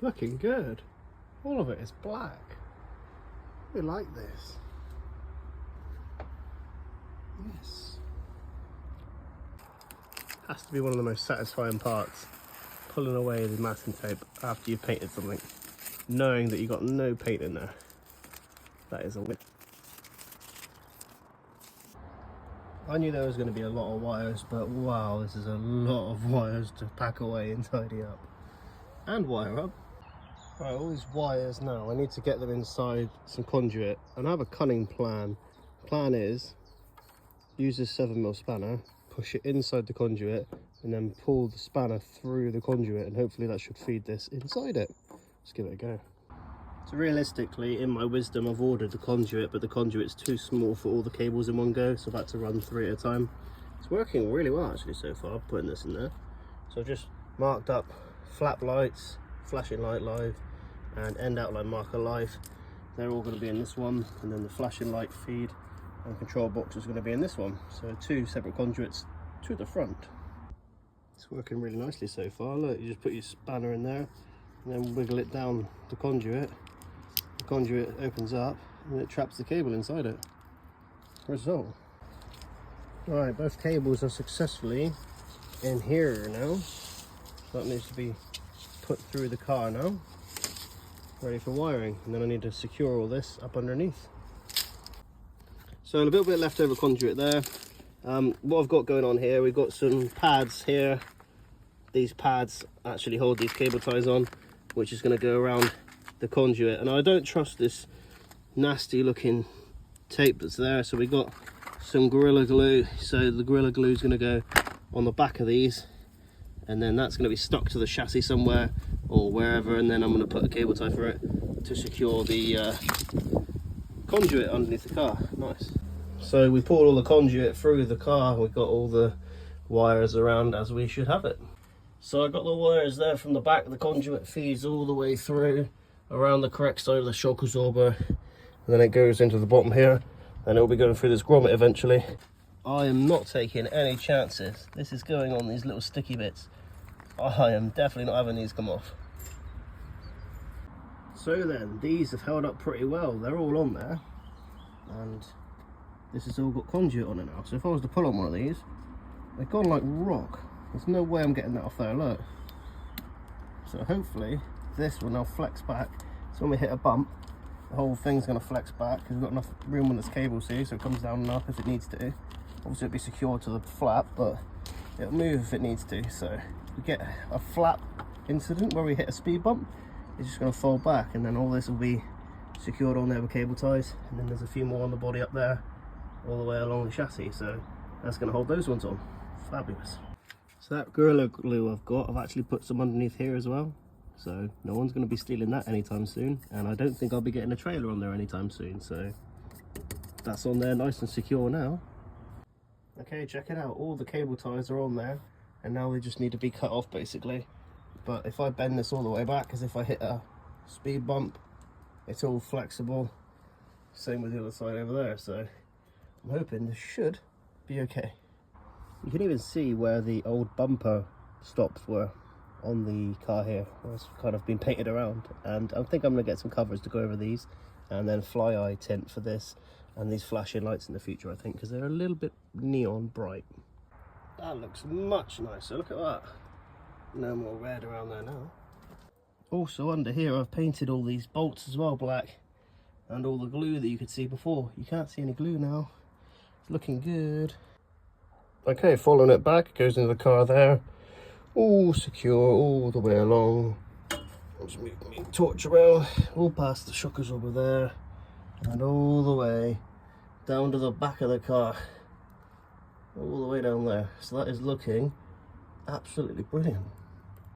Looking good. All of it is black. We like this. Yes. Has to be one of the most satisfying parts. Pulling away the masking tape after you've painted something. Knowing that you've got no paint in there. That is a win. I knew there was going to be a lot of wires, but wow, this is a lot of wires to pack away and tidy up. And wire up. Right, all these wires now, I need to get them inside some conduit, and I have a cunning plan. Plan is, use this 7mm spanner, push it inside the conduit, and then pull the spanner through the conduit, and hopefully that should feed this inside it. Let's give it a go. So realistically, in my wisdom, I've ordered the conduit, but the conduit's too small for all the cables in one go, so I've had to run 3 at a time. It's working really well actually so far, putting this in there. So I've just marked up flap lights, flashing light live, and end outline marker live. They're all going to be in this one, and then the flashing light feed and control box is going to be in this one. So 2 separate conduits to the front. It's working really nicely so far. Look, you just put your spanner in there and then wiggle it down the conduit. The conduit opens up and it traps the cable inside it. Result. Alright, both cables are successfully in here now. So that needs to be put through the car now. Ready for wiring, and then I need to secure all this up underneath. So a little bit left over conduit there. What I've got going on here, we've got some pads here. These pads actually hold these cable ties on, which is going to go around the conduit, and I don't trust this nasty looking tape that's there, so we got some Gorilla Glue. So the Gorilla Glue is going to go on the back of these, and then that's going to be stuck to the chassis somewhere or wherever, and then I'm going to put a cable tie for it to secure the conduit underneath the car. Nice. So we pulled all the conduit through the car, we've got all the wires around as we should have it. So I got the wires there from the back, the conduit feeds all the way through around the correct side of the shock absorber, and then it goes into the bottom here, and it'll be going through this grommet eventually. I am not taking any chances. This is going on these little sticky bits. I am definitely not having these come off. So then, these have held up pretty well. They're all on there, and this has all got conduit on it now. So if I was to pull on one of these, they've gone like rock. There's no way I'm getting that off there, look. So hopefully this will now flex back. So when we hit a bump, the whole thing's going to flex back because we've got enough room on this cable, see, so it comes down enough if it needs to. Obviously it'll be secured to the flap, but it'll move if it needs to. So we get a flap incident where we hit a speed bump, it's just going to fold back, and then all this will be secured on there with cable ties, and then there's a few more on the body up there all the way along the chassis, so that's going to hold those ones on. Fabulous. So that Gorilla Glue I've got, I've actually put some underneath here as well, so no one's going to be stealing that anytime soon, and I don't think I'll be getting a trailer on there anytime soon, so that's on there nice and secure now. Okay, check it out, all the cable ties are on there, and now they just need to be cut off basically. But if I bend this all the way back, as if I hit a speed bump, it's all flexible. Same with the other side over there, so I'm hoping this should be okay. You can even see where the old bumper stops were on the car here. It's kind of been painted around, and I think I'm going to get some covers to go over these, and then fly eye tint for this and these flashing lights in the future, I think, because they're a little bit neon bright. That looks much nicer, look at that. No more red around there now. Also under here I've painted all these bolts as well black, and all the glue that you could see before. You can't see any glue now. It's looking good. Okay, following it back, it goes into the car there. All secure all the way along. I'll just move my torch around, all past the shock absorber there, and all the way down to the back of the car. All the way down there. So that is looking absolutely brilliant.